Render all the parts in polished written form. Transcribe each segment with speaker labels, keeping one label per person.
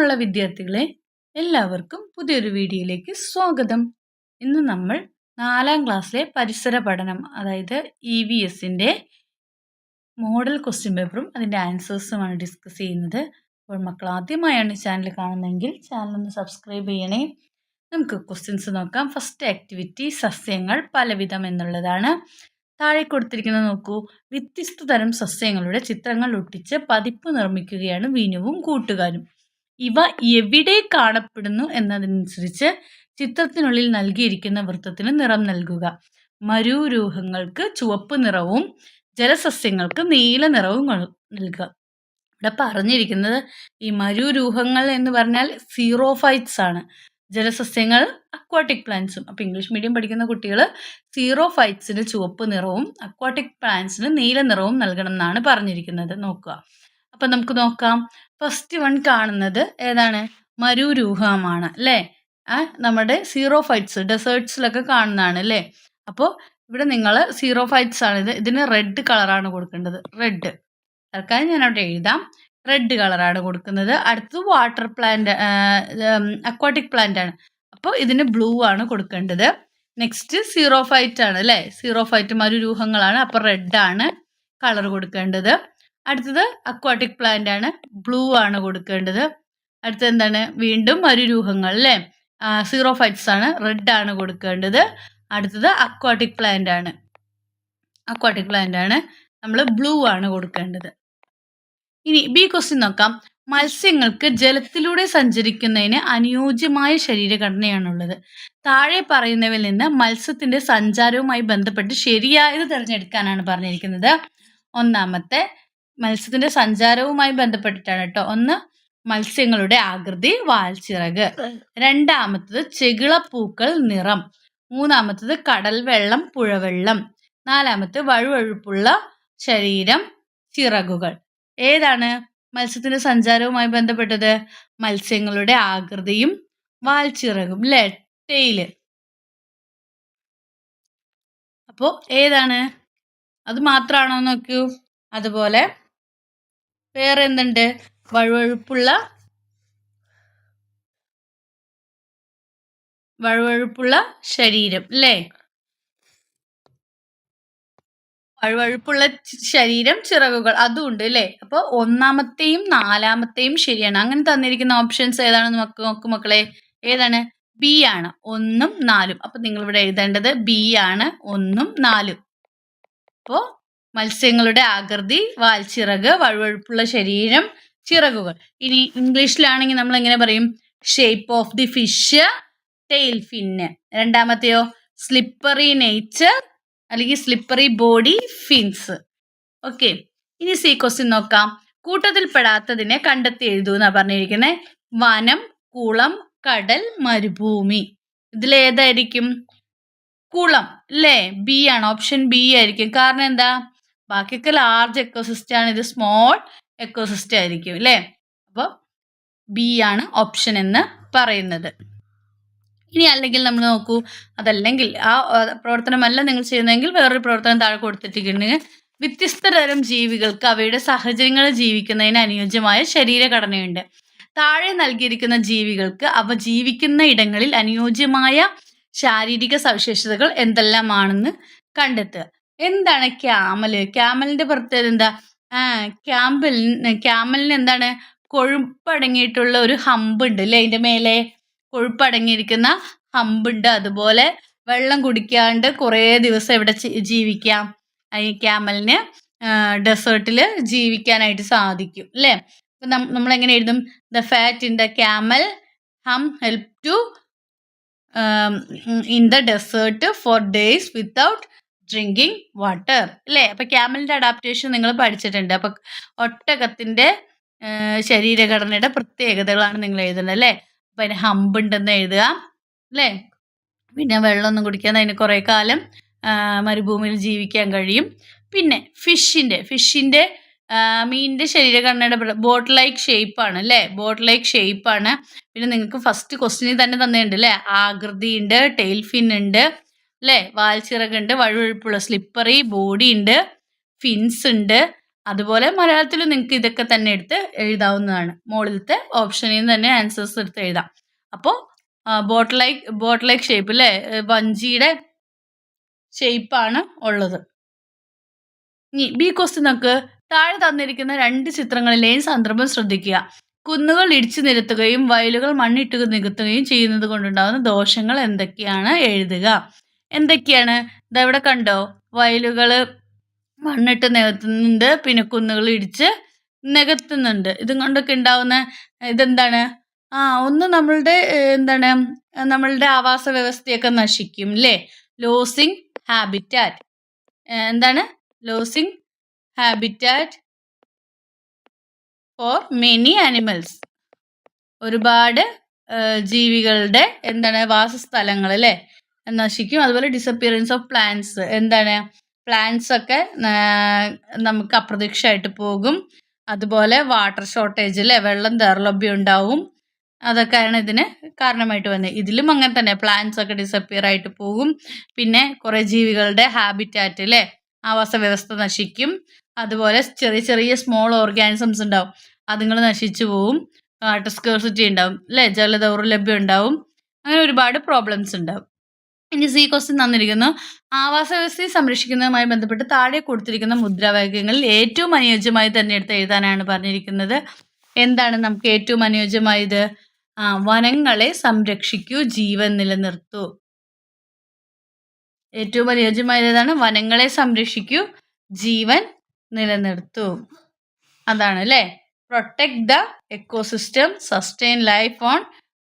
Speaker 1: പ്രിയമുള്ള വിദ്യാർത്ഥികളെ, എല്ലാവർക്കും പുതിയൊരു വീഡിയോയിലേക്ക് സ്വാഗതം. ഇന്ന് നമ്മൾ 4ാം ക്ലാസ്സിലെ പരിസര പഠനം, അതായത് EVSൻ്റെ മോഡൽ ക്വസ്റ്റ്യൻ പേപ്പറും അതിൻ്റെ ആൻസേഴ്സുമാണ് ഡിസ്കസ് ചെയ്യുന്നത്. അപ്പോൾ മക്കൾ ആദ്യമായാണ് ചാനൽ കാണുന്നതെങ്കിൽ ചാനൽ ഒന്ന് സബ്സ്ക്രൈബ് ചെയ്യണേ. നമുക്ക് ക്വസ്റ്റ്യൻസ് നോക്കാം. ഫസ്റ്റ് ആക്ടിവിറ്റി സസ്യങ്ങൾ പലവിധം എന്നുള്ളതാണ്. താഴെ കൊടുത്തിരിക്കുന്നത് നോക്കൂ. വ്യത്യസ്ത തരം സസ്യങ്ങളുടെ ചിത്രങ്ങൾ ഒട്ടിച്ച് പതിപ്പ് നിർമ്മിക്കുകയാണ് വിനുവും കൂട്ടുകാരും. ഇവ എവിടെ കാണപ്പെടുന്നു എന്നതനുസരിച്ച് ചിത്രത്തിനുള്ളിൽ നൽകിയിരിക്കുന്ന വൃത്തത്തിന് നിറം നൽകുക. മരൂരൂഹങ്ങൾക്ക് ചുവപ്പ് നിറവും ജലസസ്യങ്ങൾക്ക് നീല നിറവും നൽകുക. ഇവിടെ പറഞ്ഞിരിക്കുന്നത് ഈ മരൂരൂഹങ്ങൾ എന്ന് പറഞ്ഞാൽ സീറോഫൈറ്റ്സ് ആണ്. ജലസസ്യങ്ങൾ അക്വാട്ടിക് പ്ലാന്റ്സും. അപ്പോൾ ഇംഗ്ലീഷ് മീഡിയം പഠിക്കുന്ന കുട്ടികൾ സീറോഫൈറ്റ്സിന് ചുവപ്പ് നിറവും അക്വാട്ടിക് പ്ലാന്റ്സിന് നീല നിറവും നൽകണം എന്നാണ് പറഞ്ഞിരിക്കുന്നത്. നോക്കുക. അപ്പം നമുക്ക് നോക്കാം. ഫസ്റ്റ് വൺ കാണുന്നത് ഏതാണ്? മരൂരൂഹമാണ് അല്ലേ? നമ്മുടെ സീറോഫൈറ്റ്സ് ഡെസേർട്സിലൊക്കെ കാണുന്നതാണ് അല്ലേ? അപ്പോൾ ഇവിടെ നിങ്ങൾ സീറോഫൈറ്റ്സ് ആണ്. ഇതിന് റെഡ് കളറാണ് കൊടുക്കേണ്ടത്. റെഡ് തൽക്കാലം ഞാൻ അവിടെ എഴുതാം. റെഡ് കളറാണ് കൊടുക്കുന്നത്. അടുത്തത് വാട്ടർ പ്ലാന്റ്, അക്വാട്ടിക് പ്ലാന്റ് ആണ്. അപ്പോൾ ഇതിന് ബ്ലൂ ആണ് കൊടുക്കേണ്ടത്. നെക്സ്റ്റ് സീറോഫൈറ്റ് ആണ് അല്ലേ? സീറോഫൈറ്റ് മരുരൂഹങ്ങളാണ്. അപ്പോൾ റെഡ് ആണ് കളർ കൊടുക്കേണ്ടത്. അടുത്തത് അക്വാട്ടിക് പ്ലാന്റ് ആണ്. ബ്ലൂ ആണ് കൊടുക്കേണ്ടത്. അടുത്തത് എന്താണ്? വീണ്ടും മരുരൂഹങ്ങൾ അല്ലേ? സീറോഫൈറ്റ്സ് ആണ്. റെഡ് ആണ് കൊടുക്കേണ്ടത്. അടുത്തത് അക്വാട്ടിക് പ്ലാന്റ് ആണ്. അക്വാട്ടിക് പ്ലാന്റ് ആണ്. നമ്മൾ ബ്ലൂ ആണ് കൊടുക്കേണ്ടത്. ഇനി ബി ക്വസ്റ്റ്യൻ നോക്കാം. മത്സ്യങ്ങൾക്ക് ജലത്തിലൂടെ സഞ്ചരിക്കുന്നതിന് അനുയോജ്യമായ ശരീരഘടനയാണുള്ളത്. താഴെ പറയുന്നവയിൽ നിന്ന് മത്സ്യത്തിന്റെ സഞ്ചാരവുമായി ബന്ധപ്പെട്ട് ശരിയായത് തിരഞ്ഞെടുക്കാനാണ് പറഞ്ഞിരിക്കുന്നത്. ഒന്നാമത്തെ മത്സ്യത്തിന്റെ സഞ്ചാരവുമായി ബന്ധപ്പെട്ടിട്ടാണ് കേട്ടോ. ഒന്ന്, മത്സ്യങ്ങളുടെ ആകൃതി, വാൽച്ചിറക്. രണ്ടാമത്തത് ചെകിളപ്പൂക്കൾ, നിറം. മൂന്നാമത്തത് കടൽ വെള്ളം, പുഴവെള്ളം. നാലാമത്തെ വഴുവഴുപ്പുള്ള ശരീരം, ചിറകുകൾ. ഏതാണ് മത്സ്യത്തിന്റെ സഞ്ചാരവുമായി ബന്ധപ്പെട്ടത്? മത്സ്യങ്ങളുടെ ആകൃതിയും വാൽച്ചിറകും അല്ലേ? ടെയില്. അപ്പോൾ ഏതാണ്? അത് മാത്രമാണോ നോക്കൂ. അതുപോലെ വേറെ എന്തുണ്ട്? വഴുവഴുപ്പുള്ള ശരീരം അല്ലേ? വഴുവഴുപ്പുള്ള ശരീരം, ചിറകുകൾ, അതും ഉണ്ട് അല്ലേ? അപ്പോൾ ഒന്നാമത്തെയും നാലാമത്തെയും ശരിയാണ്. അങ്ങനെ തന്നിരിക്കുന്ന ഓപ്ഷൻസ് ഏതാണെന്ന് നോക്കൂ മക്കളെ. ഏതാണ്? ബി ആണ്. 1ഉം 4ഉം. അപ്പം നിങ്ങളിവിടെ എഴുതേണ്ടത് ബി ആണ്. 1ഉം 4ഉം. അപ്പോൾ മത്സ്യങ്ങളുടെ ആകൃതി, വാൽച്ചിറക്, വഴുവഴുപ്പുള്ള ശരീരം, ചിറകുകൾ. ഇനി ഇംഗ്ലീഷിലാണെങ്കിൽ നമ്മൾ എങ്ങനെ പറയും? Shape of the fish, tail fin. രണ്ടാമത്തെയോ സ്ലിപ്പറി നേച്ചർ അല്ലെങ്കിൽ സ്ലിപ്പറി ബോഡി, ഫിൻസ്. ഓക്കെ. ഇനി സി ക്വസ്റ്റ്യൻ നോക്കാം. കൂട്ടത്തിൽപ്പെടാത്തതിനെ കണ്ടെത്തി എഴുതൂ എന്നാ പറഞ്ഞിരിക്കുന്നത്. വനം, കുളം, കടൽ, മരുഭൂമി. ഇതിലേതായിരിക്കും? കുളം അല്ലേ? ബി ആണ്. ഓപ്ഷൻ ബി ആയിരിക്കും. കാരണം എന്താ? ബാക്കിയൊക്കെ ലാർജ് എക്കോസിസ്റ്റം ആണ്. ഇത് സ്മോൾ എക്കോസിസ്റ്റം ആയിരിക്കും അല്ലേ? അപ്പോൾ ബി ആണ് ഓപ്ഷൻ എന്ന് പറയുന്നത്. ഇനി അല്ലെങ്കിൽ നമ്മൾ നോക്കൂ. അതല്ലെങ്കിൽ ആ പ്രവർത്തനമല്ല നിങ്ങൾ ചെയ്യുന്നതെങ്കിൽ വേറൊരു പ്രവർത്തനം താഴെ കൊടുത്തിട്ടുണ്ടെങ്കിൽ വ്യത്യസ്ത തരം ജീവികൾക്ക് അവയുടെ സാഹചര്യങ്ങളിൽ ജീവിക്കുന്നതിന് അനുയോജ്യമായ ശരീരഘടനയുണ്ട്. താഴെ നൽകിയിരിക്കുന്ന ജീവികൾക്ക് അവ ജീവിക്കുന്ന ഇടങ്ങളിൽ അനുയോജ്യമായ ശാരീരിക സവിശേഷതകൾ എന്തെല്ലാമാണെന്ന് കണ്ടെത്തുക. എന്താണ് ക്യാമല്? ക്യാമലിന്റെ പ്രത്യേകത എന്താ? ക്യാമലിന് എന്താണ്? കൊഴുപ്പടങ്ങിയിട്ടുള്ള ഒരു ഹമ്പ് ഉണ്ട് അല്ലേ? അതിന്റെ മേലെ കൊഴുപ്പടങ്ങിയിരിക്കുന്ന ഹമ്പുണ്ട്. അതുപോലെ വെള്ളം കുടിക്കാണ്ട് കുറേ ദിവസം എവിടെ ജീവിക്കാം? ഈ ക്യാമലിന് ഡെസേർട്ടിൽ ജീവിക്കാനായിട്ട് സാധിക്കും അല്ലേ? അപ്പം നമ്മളെങ്ങനെ എഴുതും? The fat in the camel hump help to in the desert for days without drinking water അല്ലേ? അപ്പം ക്യാമലിൻ്റെ അഡാപ്റ്റേഷൻ നിങ്ങൾ പഠിച്ചിട്ടുണ്ട്. അപ്പം ഒട്ടകത്തിൻ്റെ ശരീരഘടനയുടെ പ്രത്യേകതകളാണ് നിങ്ങൾ എഴുതുന്നത് അല്ലേ? അപ്പം അതിന് ഹമ്പ് ഉണ്ടെന്ന് എഴുതുക അല്ലേ? പിന്നെ വെള്ളമൊന്നും കുടിക്കാതെ അതിന് കുറേ കാലം മരുഭൂമിയിൽ ജീവിക്കാൻ കഴിയും. പിന്നെ ഫിഷിൻ്റെ മീനിൻ്റെ ശരീരഘടനയുടെ ബോട്ട് ലൈക്ക് ഷേപ്പാണ് അല്ലേ? ബോട്ട് ലൈക്ക് ഷേപ്പാണ്. പിന്നെ നിങ്ങൾക്ക് ഫസ്റ്റ് ക്വസ്റ്റ്യനിൽ തന്നെ തന്നിട്ടുണ്ട് അല്ലേ? ആകൃതി ഉണ്ട്, ടെയിൽ ഫിൻ ഉണ്ട് അല്ലേ? വാൽച്ചിറകുണ്ട്, വഴുവഴുപ്പുള്ള സ്ലിപ്പറി ബോഡി ഉണ്ട്, ഫിൻസ് ഉണ്ട്. അതുപോലെ മലയാളത്തിലും നിങ്ങൾക്ക് ഇതൊക്കെ തന്നെ എടുത്ത് എഴുതാവുന്നതാണ്. മുകളിലത്തെ ഓപ്ഷനിൽ നിന്ന് തന്നെ ആൻസേഴ്സ് എടുത്ത് എഴുതാം. അപ്പോൾ ബോട്ട് ലൈക്ക് ഷേപ്പ് അല്ലേ, വഞ്ചിയുടെ ഷേപ്പാണ് ഉള്ളത്. ഇനി ബി ക്വസ്റ്റ്യൻ നോക്ക്. താഴെ തന്നിരിക്കുന്ന 2 ചിത്രങ്ങളിലെയും സന്ദർഭം ശ്രദ്ധിക്കുക. കുന്നുകൾ ഇടിച്ചു നിരത്തുകയും വയലുകൾ മണ്ണിട്ട് നികത്തുകയും ചെയ്യുന്നത് കൊണ്ടുണ്ടാകുന്ന ദോഷങ്ങൾ എന്തൊക്കെയാണ് എഴുതുക. എന്തൊക്കെയാണ്? ഇതവിടെ കണ്ടോ, വയലുകൾ മണ്ണിട്ട് നികത്തുന്നുണ്ട്, പിന്നെ കുന്നുകൾ ഇടിച്ച് നികത്തുന്നുണ്ട്. ഇതും കൊണ്ടൊക്കെ ഉണ്ടാവുന്ന ഇതെന്താണ്? ഒന്ന് നമ്മളുടെ ആവാസ വ്യവസ്ഥയൊക്കെ നശിക്കും അല്ലേ, ലോസിങ് ഹാബിറ്റാറ്റ്. എന്താണ് losing habitat for many animals. ഒരുപാട് ജീവികളുടെ വാസസ്ഥലങ്ങൾ അല്ലേ നശിക്കും. അതുപോലെ ഡിസപ്പിയറൻസ് ഓഫ് പ്ലാന്റ്സ്, പ്ലാന്റ്സ് ഒക്കെ നമുക്ക് അപ്രത്യക്ഷമായിട്ട് പോകും. അതുപോലെ വാട്ടർ ഷോർട്ടേജ് അല്ലേ, വെള്ളം ദൗർലഭ്യം ഉണ്ടാവും. അതൊക്കെയാണ് ഇതിന് കാരണമായിട്ട് വന്നത്. ഇതിലും അങ്ങനെ തന്നെ പ്ലാന്റ്സ് ഒക്കെ ഡിസപ്പിയർ ആയിട്ട് പോകും. പിന്നെ കുറേ ജീവികളുടെ ഹാബിറ്റാറ്റ് അല്ലേ, ആവാസ വ്യവസ്ഥ നശിക്കും. അതുപോലെ ചെറിയ ചെറിയ സ്മോൾ ഓർഗാനിസംസ് ഉണ്ടാവും, അതുങ്ങൾ നശിച്ചു പോവും. വാട്ടർ സ്കേഴ്സിറ്റി ഉണ്ടാവും അല്ലേ, ജലദൗർലഭ്യം ഉണ്ടാവും. അങ്ങനെ ഒരുപാട് പ്രോബ്ലംസ് ഉണ്ടാവും. ഇനി സി ക്വസ്റ്റ്യൻ തന്നിരിക്കുന്നു. ആവാസ വ്യവസ്ഥയെ സംരക്ഷിക്കുന്നതുമായി ബന്ധപ്പെട്ട് താഴെ കൊടുത്തിരിക്കുന്ന മുദ്രാവാക്യങ്ങളിൽ ഏറ്റവും അനുയോജ്യമായി തന്നെ എടുത്ത് എഴുതാനാണ് പറഞ്ഞിരിക്കുന്നത്. എന്താണ് നമുക്ക് ഏറ്റവും അനുയോജ്യമായത്? വനങ്ങളെ സംരക്ഷിക്കൂ, ജീവൻ നിലനിർത്തൂ. ഏറ്റവും അനുയോജ്യമായതാണ് വനങ്ങളെ സംരക്ഷിക്കൂ, ജീവൻ നിലനിർത്തൂ. അതാണ് അല്ലേ, protect the ecosystem, sustain life on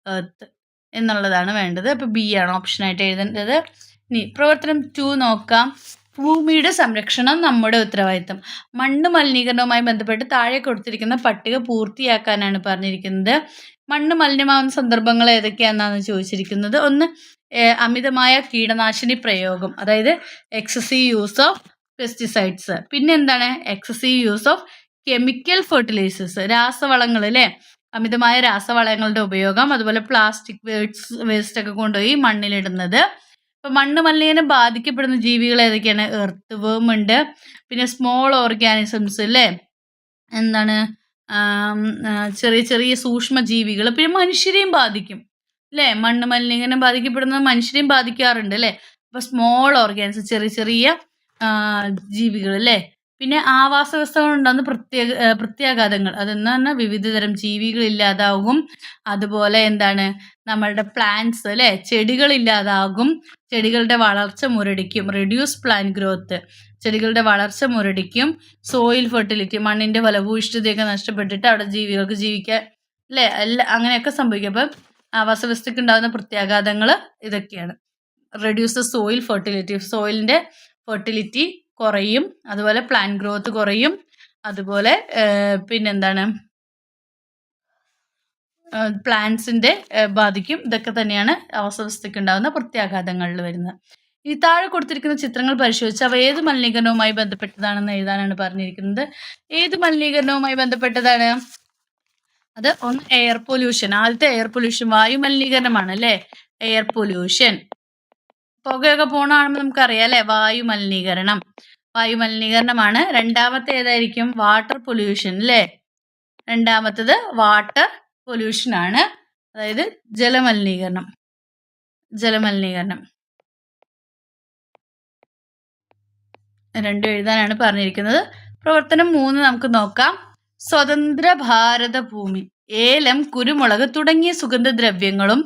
Speaker 1: earth എന്നുള്ളതാണ് വേണ്ടത്. അപ്പോൾ ബി ആണ് ഓപ്ഷനായിട്ട് എഴുതേണ്ടത്. ഇനി പ്രവർത്തനം 2 നോക്കാം. ഭൂമിയുടെ സംരക്ഷണം നമ്മുടെ ഉത്തരവാദിത്തം. മണ്ണ് മലിനീകരണവുമായി ബന്ധപ്പെട്ട് താഴെ കൊടുത്തിരിക്കുന്ന പട്ടിക പൂർത്തിയാക്കാനാണ് പറഞ്ഞിരിക്കുന്നത്. മണ്ണ് മലിനമാകുന്ന സന്ദർഭങ്ങൾ ഏതൊക്കെയാണെന്നാണ് ചോദിച്ചിരിക്കുന്നത്. ഒന്ന്, അമിതമായ കീടനാശിനി പ്രയോഗം, അതായത് എക്സസീവ് യൂസ് ഓഫ് പെസ്റ്റിസൈഡ്സ്. പിന്നെ എന്താണ്? Excessive use of chemical fertilisers, രാസവളങ്ങൾ അല്ലേ, അമിതമായ രാസവളങ്ങളുടെ ഉപയോഗം. അതുപോലെ പ്ലാസ്റ്റിക് വേസ്റ്റ് ഒക്കെ കൊണ്ടുപോയി മണ്ണിലിടുന്നത്. ഇപ്പം മണ്ണ് മലിനീകരണം ബാധിക്കപ്പെടുന്ന ജീവികൾ ഏതൊക്കെയാണ്? എർത്ത് വേം ഉണ്ട്, പിന്നെ സ്മോൾ ഓർഗാനിസംസ് അല്ലേ, ചെറിയ ചെറിയ സൂക്ഷ്മ ജീവികൾ, പിന്നെ മനുഷ്യരെയും ബാധിക്കും അല്ലേ. മണ്ണ് മലിനീകരണം ബാധിക്കപ്പെടുന്നത് മനുഷ്യരെയും ബാധിക്കാറുണ്ട് അല്ലേ. അപ്പോൾ സ്മോൾ ഓർഗാനിസം, ചെറിയ ചെറിയ ജീവികൾ അല്ലേ. പിന്നെ ആവാസ വ്യവസ്ഥകളുണ്ടാകുന്ന പ്രത്യാഘാതങ്ങൾ, അതെന്ന് പറഞ്ഞാൽ വിവിധ തരം ജീവികൾ ഇല്ലാതാകും. അതുപോലെ നമ്മളുടെ പ്ലാന്റ്സ് അല്ലേ, ചെടികൾ ഇല്ലാതാകും, ചെടികളുടെ വളർച്ച മുരടിക്കും. റെഡ്യൂസ് പ്ലാന്റ് ഗ്രോത്ത്, ചെടികളുടെ വളർച്ച മുരടിക്കും. സോയിൽ ഫെർട്ടിലിറ്റി, മണ്ണിൻ്റെ ഫലഭൂയിഷ്ഠതയൊക്കെ നഷ്ടപ്പെട്ടിട്ട് അവിടെ ജീവികൾക്ക് ജീവിക്കാൻ അല്ലേ, അങ്ങനെയൊക്കെ സംഭവിക്കും. അപ്പം ആവാസ വ്യവസ്ഥയ്ക്ക് ഉണ്ടാകുന്ന പ്രത്യാഘാതങ്ങൾ ഇതൊക്കെയാണ്. റെഡ്യൂസ് ദ സോയിൽ ഫെർട്ടിലിറ്റി, സോയിലിൻ്റെ ഫെർട്ടിലിറ്റി കുറയും. അതുപോലെ പ്ലാന്റ് ഗ്രോത്ത് കുറയും. അതുപോലെ പ്ലാന്റ്സിൻ്റെ ബാധിക്കും. ഇതൊക്കെ തന്നെയാണ് ആവാസ വ്യവസ്ഥയ്ക്ക് ഉണ്ടാകുന്ന പ്രത്യാഘാതങ്ങളിൽ വരുന്നത്. ഈ താഴെ കൊടുത്തിരിക്കുന്ന ചിത്രങ്ങൾ പരിശോധിച്ച് അവ ഏത് മലിനീകരണവുമായി ബന്ധപ്പെട്ടതാണെന്ന് എഴുതാനാണ് പറഞ്ഞിരിക്കുന്നത്. ഏത് മലിനീകരണവുമായി ബന്ധപ്പെട്ടതാണ്? അത് ഒന്ന് എയർ പൊല്യൂഷൻ. ആദ്യത്തെ എയർ പൊല്യൂഷൻ വായു മലിനീകരണമാണ് അല്ലേ, എയർ പൊല്യൂഷൻ. പുകയൊക്കെ പോണ കാണുമ്പോൾ നമുക്കറിയാം അല്ലേ, വായു മലിനീകരണമാണ്. രണ്ടാമത്തെ ഏതായിരിക്കും? വാട്ടർ പൊല്യൂഷൻ അല്ലേ. രണ്ടാമത്തത് വാട്ടർ പൊല്യൂഷൻ ആണ്, അതായത് ജലമലിനീകരണം. രണ്ടും എഴുതാനാണ് പറഞ്ഞിരിക്കുന്നത്. പ്രവർത്തനം 3 നമുക്ക് നോക്കാം. സ്വതന്ത്ര ഭാരത ഭൂമി. ഏലം, കുരുമുളക് തുടങ്ങിയ സുഗന്ധദ്രവ്യങ്ങളും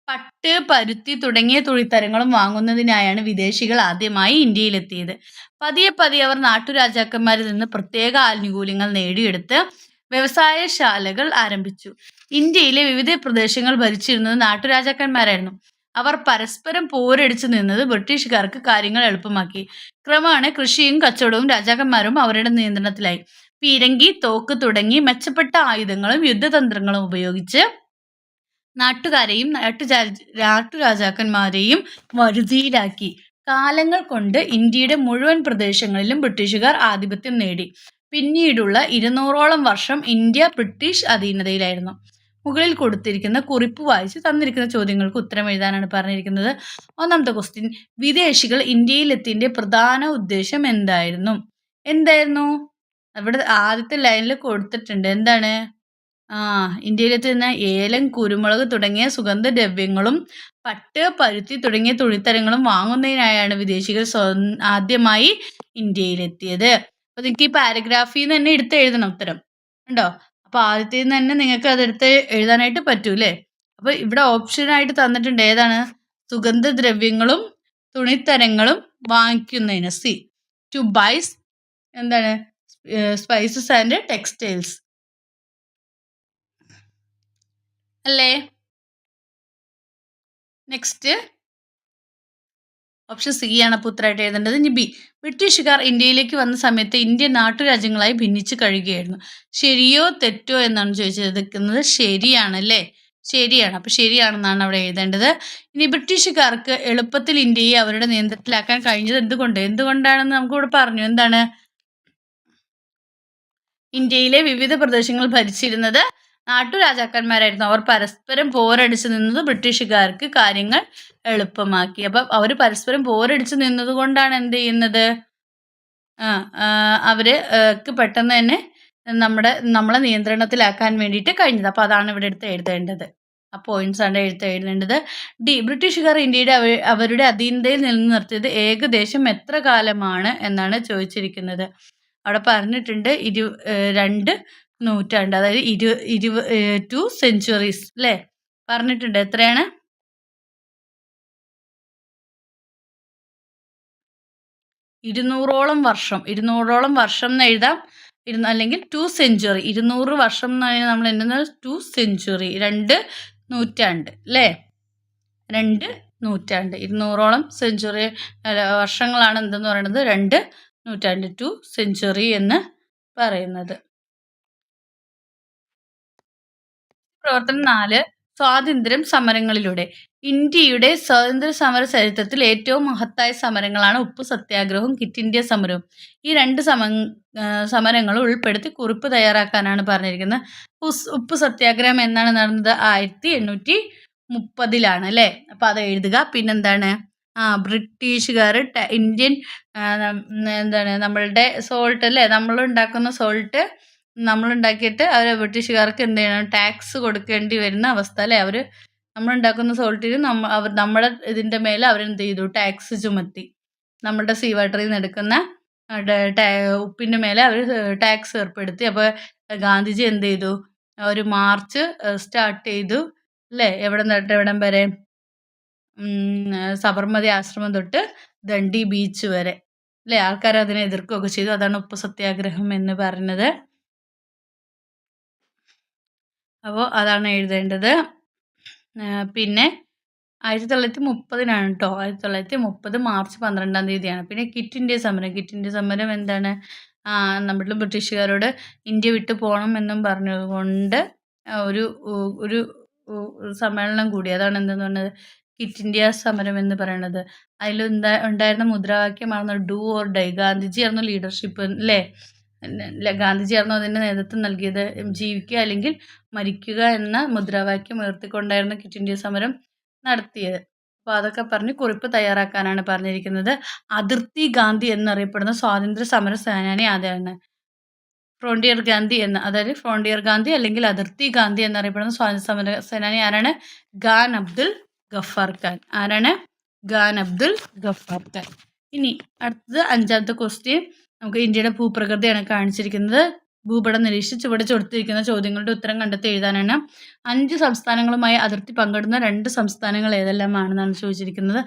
Speaker 1: പട്ട്, പരുത്തി തുടങ്ങിയ തുണിത്തരങ്ങളും വാങ്ങുന്നതിനായാണ് വിദേശികൾ ആദ്യമായി ഇന്ത്യയിലെത്തിയത്. പതിയെ പതിയെ അവർ നാട്ടുരാജാക്കന്മാരിൽ നിന്ന് പ്രത്യേക ആനുകൂല്യങ്ങൾ നേടിയെടുത്ത് വ്യവസായശാലകൾ ആരംഭിച്ചു. ഇന്ത്യയിലെ വിവിധ പ്രദേശങ്ങൾ ഭരിച്ചിരുന്നത് നാട്ടുരാജാക്കന്മാരായിരുന്നു. അവർ പരസ്പരം പോരടിച്ചു നിന്നത് ബ്രിട്ടീഷുകാർക്ക് കാര്യങ്ങൾ എളുപ്പമാക്കി. ക്രമേണ കൃഷിയും കച്ചവടവും രാജാക്കന്മാരും അവരുടെ നിയന്ത്രണത്തിലായി. പീരങ്കി, തോക്ക് തുടങ്ങി മെച്ചപ്പെട്ട ആയുധങ്ങളും യുദ്ധതന്ത്രങ്ങളും ഉപയോഗിച്ച് നാട്ടുകാരെയും നാട്ടുരാജാക്കന്മാരെയും വരുതിയിലാക്കി. കാലങ്ങൾ കൊണ്ട് ഇന്ത്യയുടെ മുഴുവൻ പ്രദേശങ്ങളിലും ബ്രിട്ടീഷുകാർ ആധിപത്യം നേടി. പിന്നീടുള്ള 200ഓളം വർഷം ഇന്ത്യ ബ്രിട്ടീഷ് അധീനതയിലായിരുന്നു. മുകളിൽ കൊടുത്തിരിക്കുന്ന കുറിപ്പ് വായിച്ച് തന്നിരിക്കുന്ന ചോദ്യങ്ങൾക്ക് ഉത്തരം എഴുതാനാണ് പറഞ്ഞിരിക്കുന്നത്. ഒന്നാമത്തെ ക്വസ്റ്റ്യൻ, വിദേശികൾ ഇന്ത്യയിലെത്തിയതിൻ്റെ പ്രധാന ഉദ്ദേശം എന്തായിരുന്നു? ഇവിടെ ആദ്യത്തെ ലൈനിൽ കൊടുത്തിട്ടുണ്ട്. എന്താണ്? ഇന്ത്യയിലെത്തുന്ന ഏലം, കുരുമുളക് തുടങ്ങിയ സുഗന്ധദ്രവ്യങ്ങളും പട്ട്, പരുത്തി തുടങ്ങിയ തുണിത്തരങ്ങളും വാങ്ങുന്നതിനായാണ് വിദേശികൾ ആദ്യമായി ഇന്ത്യയിലെത്തിയത്. അപ്പോൾ നിങ്ങൾക്ക് ഈ പാരഗ്രാഫിൽ നിന്ന് തന്നെ എടുത്ത് എഴുതണം ഉത്തരം. ഉണ്ടോ? അപ്പോൾ ആദ്യത്തിൽ നിന്ന് തന്നെ നിങ്ങൾക്ക് അതെടുത്ത് എഴുതാനായിട്ട് പറ്റൂലേ? അപ്പോൾ ഇവിടെ ഓപ്ഷനായിട്ട് തന്നിട്ടുണ്ട്. ഏതാണ്? സുഗന്ധദ്രവ്യങ്ങളും തുണിത്തരങ്ങളും വാങ്ങിക്കുന്നതിന്. സി, ടു ബൈസ് എന്താണ്? സ്പൈസസ് ആൻഡ് ടെക്സ്റ്റൈൽസ് അല്ലേ? നെക്സ്റ്റ് ഓപ്ഷൻ സി ആണ് അപ്പോൾ ഉത്തരമായിട്ട് എഴുതേണ്ടത്. ഇനി ബി, ബ്രിട്ടീഷുകാർ ഇന്ത്യയിലേക്ക് വന്ന സമയത്ത് ഇന്ത്യ നാട്ടുരാജ്യങ്ങളായി ഭിന്നിച്ച് കഴിയുകയായിരുന്നു. ശരിയോ തെറ്റോ എന്നാണ് ചോദിച്ചിരിക്കുന്നത്. ശരിയാണല്ലേ? ശരിയാണ്. അപ്പോൾ ശരിയാണെന്നാണ് അവിടെ എഴുതേണ്ടത്. ഇനി ബ്രിട്ടീഷുകാർക്ക് എളുപ്പത്തിൽ ഇന്ത്യയെ അവരുടെ നിയന്ത്രണത്തിലാക്കാൻ കഴിഞ്ഞത് എന്തുകൊണ്ടാണെന്ന് നമുക്കിവിടെ പറഞ്ഞു. എന്താണ്? ഇന്ത്യയിലെ വിവിധ പ്രദേശങ്ങൾ ഭരിച്ചിരുന്നത് നാട്ടുരാജാക്കന്മാരായിരുന്നു. അവർ പരസ്പരം പോരടിച്ച് നിന്നത് ബ്രിട്ടീഷുകാർക്ക് കാര്യങ്ങൾ എളുപ്പമാക്കി. അപ്പം അവർ പരസ്പരം പോരടിച്ച് നിന്നത് കൊണ്ടാണ് എന്ത് ചെയ്യുന്നത്? അവർക്ക് പെട്ടെന്ന് തന്നെ നമ്മളെ നിയന്ത്രണത്തിലാക്കാൻ വേണ്ടിയിട്ട് കഴിഞ്ഞത്. അപ്പോൾ അതാണ് ഇവിടെ എടുത്ത് എഴുതേണ്ടത്. ആ പോയിന്റ്സ് ആണ് എഴുതേണ്ടത്. ഡി, ബ്രിട്ടീഷുകാർ ഇന്ത്യയുടെ അവരുടെ അധീനതയിൽ നിലനിർത്തിയത് ഏകദേശം എത്ര കാലമാണ് എന്നാണ് ചോദിച്ചിരിക്കുന്നത്. അവിടെ പറഞ്ഞിട്ടുണ്ട് 2 നൂറ്റാണ്ട്, അതായത് 2 സെഞ്ച്വറീസ് അല്ലേ പറഞ്ഞിട്ടുണ്ട്. എത്രയാണ്? 200ഓളം വർഷം. 200ഓളം വർഷം എന്ന് എഴുതാം, അല്ലെങ്കിൽ 2 സെഞ്ച്വറി. 200 വർഷം എന്ന് പറഞ്ഞാൽ നമ്മൾ എഴുതുന്നത് 2 സെഞ്ച്വറി, 2 നൂറ്റാണ്ട് അല്ലേ? 2 നൂറ്റാണ്ട്. 200ഓളം സെഞ്ച്വറി വർഷങ്ങളാണ് എന്തെന്ന് പറയുന്നത്? 2 നൂറ്റാണ്ട്, 2 സെഞ്ച്വറി എന്ന് പറയുന്നത്. പ്രവർത്തനം 4, സ്വാതന്ത്ര്യം സമരങ്ങളിലൂടെ. ഇന്ത്യയുടെ സ്വാതന്ത്ര്യ സമര ചരിത്രത്തിൽ ഏറ്റവും മഹത്തായ സമരങ്ങളാണ് ഉപ്പു സത്യാഗ്രഹവും ക്വിറ്റ് ഇന്ത്യ സമരവും. ഈ 2 സമരങ്ങളും ഉൾപ്പെടുത്തി കുറിപ്പ് തയ്യാറാക്കാനാണ് പറഞ്ഞിരിക്കുന്നത്. ഉപ്പു സത്യാഗ്രഹം എന്നാണ് നടന്നത്? 1830 അല്ലേ? അപ്പോൾ അത് എഴുതുക. പിന്നെന്താണ്? ബ്രിട്ടീഷുകാർ ഇന്ത്യൻ എന്താണ് നമ്മളുടെ സോൾട്ട് അല്ലേ, നമ്മളുണ്ടാക്കുന്ന സോൾട്ട് നമ്മളുണ്ടാക്കിയിട്ട് അവർ ബ്രിട്ടീഷുകാർക്ക് എന്ത് ചെയ്യണം? ടാക്സ് കൊടുക്കേണ്ടി വരുന്ന അവസ്ഥ അല്ലേ? നമ്മളുണ്ടാക്കുന്ന സോൾട്ടിന് നമ്മുടെ ഇതിൻ്റെ മേലെ അവരെന്ത് ചെയ്തു? ടാക്സ് ചുമത്തി. നമ്മളുടെ സീ വാട്ടറിൽ നിന്ന് എടുക്കുന്ന ഉപ്പിൻ്റെ മേലെ അവർ ടാക്സ് ഏർപ്പെടുത്തി. അപ്പോൾ ഗാന്ധിജി എന്ത് ചെയ്തു? ഒരു മാർച്ച് സ്റ്റാർട്ട് ചെയ്തു അല്ലേ? എവിടെ തൊട്ട് എവിടം വരെ? സബർമതി ആശ്രമം തൊട്ട് ദണ്ഡി ബീച്ച് വരെ അല്ലേ? ആൾക്കാർ അതിനെ എതിർക്കുകയൊക്കെ ചെയ്തു. അതാണ് ഉപ്പു സത്യാഗ്രഹം എന്ന് പറയുന്നത്. അപ്പോൾ അതാണ് എഴുതേണ്ടത്. പിന്നെ 1930 കേട്ടോ. 1930 മാർച്ച് 12-ാം തീയതിയാണ്. പിന്നെ ക്വിറ്റ് ഇന്ത്യ സമരം. ക്വിറ്റ് ഇന്ത്യ സമരം എന്താണ്? നമ്മൾ ബ്രിട്ടീഷുകാരോട് ഇന്ത്യ വിട്ടു പോകണം എന്നും പറഞ്ഞുകൊണ്ട് ഒരു സമ്മേളനം കൂടി. അതാണ് എന്തെന്ന് പറഞ്ഞത്? ക്വിറ്റ് ഇന്ത്യ സമരം എന്ന് പറയുന്നത്. അതിൽ ഉണ്ടായിരുന്ന മുദ്രാവാക്യമായിരുന്നു ഡു ഓർ ഡൈ. ഗാന്ധിജിയായിരുന്നു ലീഡർഷിപ്പ് അല്ലേ? ഗാന്ധിജിയായിരുന്നു അതിൻ്റെ നേതൃത്വം നൽകിയത്. ജീവിക്കുക അല്ലെങ്കിൽ മരിക്കുക എന്ന മുദ്രാവാക്യം ഉയർത്തിക്കൊണ്ടായിരുന്നു ക്വിറ്റ് ഇന്ത്യ സമരം നടത്തിയത്. അപ്പോൾ അതൊക്കെ പറഞ്ഞ് കുറിപ്പ് തയ്യാറാക്കാനാണ് പറഞ്ഞിരിക്കുന്നത്. അതിർത്തി ഗാന്ധി എന്നറിയപ്പെടുന്ന സ്വാതന്ത്ര്യ സമര സേനാനി ആരാണ്? ഫ്രോണ്ടിയർ ഗാന്ധി അതായത് ഫ്രോണ്ടിയർ ഗാന്ധി അല്ലെങ്കിൽ അതിർത്തി ഗാന്ധി എന്നറിയപ്പെടുന്ന സ്വാതന്ത്ര്യ സമര സേനാനി ആരാണ്? ഖാൻ അബ്ദുൽ ഗഫാർ ഖാൻ. ആരാണ്? ഖാൻ അബ്ദുൽ ഗഫാർ ഖാൻ. ഇനി അടുത്തത് 5ാമത്തെ ക്വസ്റ്റ്യൻ. നമുക്ക് ഇന്ത്യയുടെ ഭൂപ്രകൃതിയാണ് കാണിച്ചിരിക്കുന്നത്. ഭൂപടം നിരീക്ഷിച്ച് ഇവിടെ കൊടുത്തിരിക്കുന്ന ചോദ്യങ്ങളുടെ ഉത്തരം കണ്ടെത്തി എഴുതാനാണ്. 5 സംസ്ഥാനങ്ങളുമായി അതിർത്തി പങ്കിടുന്ന 2 സംസ്ഥാനങ്ങൾ ഏതെല്ലാമാണെന്നാണ് ചോദിച്ചിരിക്കുന്നത്.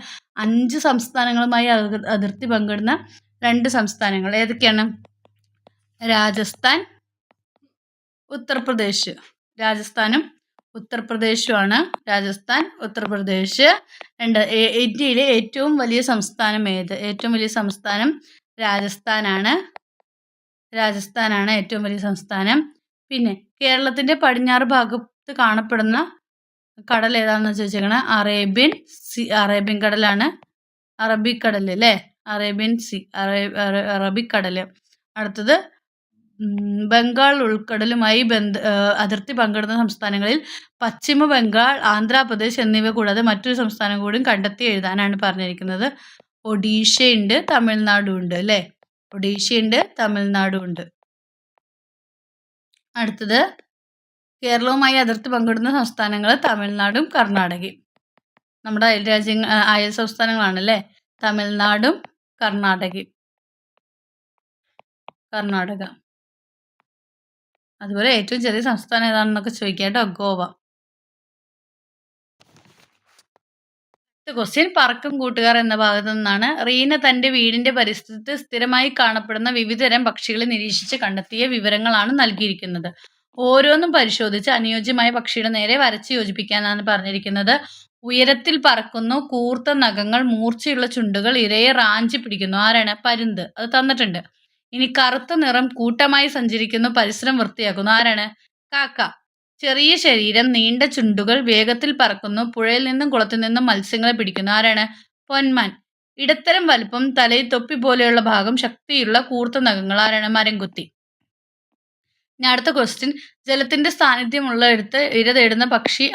Speaker 1: 5 സംസ്ഥാനങ്ങളുമായി അതിർത്തി പങ്കിടുന്ന 2 സംസ്ഥാനങ്ങൾ ഏതൊക്കെയാണ്? രാജസ്ഥാൻ, ഉത്തർപ്രദേശ്. രാജസ്ഥാനും ഉത്തർപ്രദേശുമാണ്. രാജസ്ഥാൻ, ഉത്തർപ്രദേശ്. ഇന്ത്യയിലെ ഏറ്റവും വലിയ സംസ്ഥാനം ഏത്? ഏറ്റവും വലിയ സംസ്ഥാനം രാജസ്ഥാനാണ്. ഏറ്റവും വലിയ സംസ്ഥാനം. പിന്നെ കേരളത്തിൻ്റെ പടിഞ്ഞാറ് ഭാഗത്ത് കാണപ്പെടുന്ന കടൽ ഏതാണെന്ന് ചോദിച്ചേക്കണം. അറേബ്യൻ കടലാണ്. അറബിക്കടൽ അല്ലേ? അറേബ്യൻ സീ, അറബിക്കടൽ. അടുത്തത് ബംഗാൾ ഉൾക്കടലുമായി അതിർത്തി പങ്കിടുന്ന സംസ്ഥാനങ്ങളിൽ പശ്ചിമ ബംഗാൾ, ആന്ധ്രാപ്രദേശ് എന്നിവ കൂടാതെ മറ്റൊരു സംസ്ഥാനം കൂടി കണ്ടെത്തി എഴുതാനാണ് പറഞ്ഞിരിക്കുന്നത്. ഒഡീഷയുണ്ട്, തമിഴ്നാടും ഉണ്ട് അല്ലേ? ഒഡീഷയുണ്ട്, തമിഴ്നാടും ഉണ്ട്. അടുത്തത് കേരളവുമായി അതിർത്തി പങ്കിടുന്ന സംസ്ഥാനങ്ങൾ തമിഴ്നാടും കർണാടകയും. നമ്മുടെ അയൽ സംസ്ഥാനങ്ങളാണല്ലേ തമിഴ്നാടും കർണാടക. അതുപോലെ ഏറ്റവും ചെറിയ സംസ്ഥാനം ഏതാണെന്നൊക്കെ ചോദിക്കാം കേട്ടോ. ഗോവ. ക്വസ്റ്റ്യൻ പറക്കും കൂട്ടുകാർ എന്ന ഭാഗത്തു നിന്നാണ്. റീന തന്റെ വീടിന്റെ പരിസരത്ത് സ്ഥിരമായി കാണപ്പെടുന്ന വിവിധതരം പക്ഷികളെ നിരീക്ഷിച്ച് കണ്ടെത്തിയ വിവരങ്ങളാണ് നൽകിയിരിക്കുന്നത്. ഓരോന്നും പരിശോധിച്ച് അനുയോജ്യമായ പക്ഷിയുടെ നേരെ വരച്ച് യോജിപ്പിക്കാനാണ് പറഞ്ഞിരിക്കുന്നത്. ഉയരത്തിൽ പറക്കുന്നു, കൂർത്ത നഖങ്ങൾ, മൂർച്ചയുള്ള ചുണ്ടുകൾ, ഇരയെ റാഞ്ചി പിടിക്കുന്നു. ആരാണ്? പരുന്ത്. അത് തന്നിട്ടുണ്ട്. ഇനി കറുത്ത നിറം, കൂട്ടമായി സഞ്ചരിക്കുന്നു, പരിസരം വൃത്തിയാക്കുന്നു. ആരാണ്? കാക്ക. ചെറിയ ശരീരം, നീണ്ട ചുണ്ടുകൾ, വേഗത്തിൽ പറക്കുന്നു, പുഴയിൽ നിന്നും കുളത്തിൽ നിന്നും മത്സ്യങ്ങളെ പിടിക്കുന്നു. ആരാണ്? പൊന്മാൻ. ഇടത്തരം വലുപ്പം, തലയിൽ തൊപ്പി പോലെയുള്ള ഭാഗം, ശക്തിയുള്ള കൂർത്ത നഖങ്ങൾ. ആരാണ്? മരംകൊത്തി. ഇനി അടുത്ത ക്വസ്റ്റ്യൻ, ജലത്തിന്റെ സാന്നിധ്യമുള്ളിടത്ത് ഇര തേടുന്ന പക്ഷി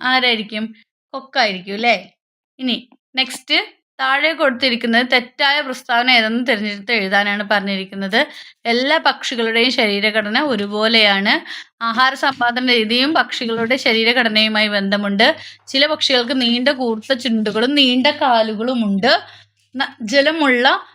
Speaker 1: ആരായിരിക്കും? കൊക്കായിരിക്കും അല്ലേ? ഇനി നെക്സ്റ്റ്, താഴെ കൊടുത്തിരിക്കുന്നത് തെറ്റായ പ്രസ്താവന ഏതെന്ന് തിരഞ്ഞെടുത്ത് എഴുതാനാണ് പറഞ്ഞിരിക്കുന്നത്. എല്ലാ പക്ഷികളുടെയും ശരീരഘടന ഒരുപോലെയാണ്. ആഹാര സമ്പാദന രീതിയും പക്ഷികളുടെ ശരീരഘടനയുമായി ബന്ധമുണ്ട്. ചില പക്ഷികൾക്ക് നീണ്ട കൂർത്ത ചുണ്ടുകളും നീണ്ട കാലുകളുമുണ്ട്. ജലമുള്ള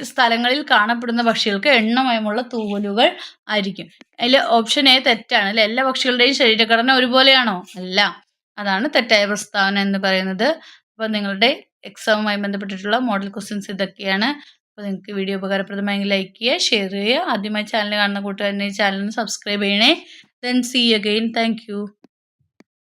Speaker 1: സ്ഥലങ്ങളിൽ കാണപ്പെടുന്ന പക്ഷികൾക്ക് എണ്ണമയമുള്ള തൂവലുകൾ ആയിരിക്കും. അതിൽ ഓപ്ഷൻ എ തെറ്റാണ് അല്ലെ. എല്ലാ പക്ഷികളുടെയും ശരീരഘടന ഒരുപോലെയാണോ? അല്ല. അതാണ് തെറ്റായ പ്രസ്താവന എന്ന് പറയുന്നത്. അപ്പോൾ നിങ്ങളുടെ എക്സാമുമായി ബന്ധപ്പെട്ടിട്ടുള്ള മോഡൽ ക്വസ്റ്റ്യൻസ് ഇതൊക്കെയാണ്. അപ്പോൾ നിങ്ങൾക്ക് വീഡിയോ ഉപകാരപ്രദമായെങ്കിൽ ലൈക്ക് ചെയ്യുക, ഷെയർ ചെയ്യുക. ആദ്യമായി ചാനൽ കാണുന്ന കൂട്ടുകാരനെ ചാനലിന് സബ്സ്ക്രൈബ് ചെയ്യണേ. Then see again. Thank U.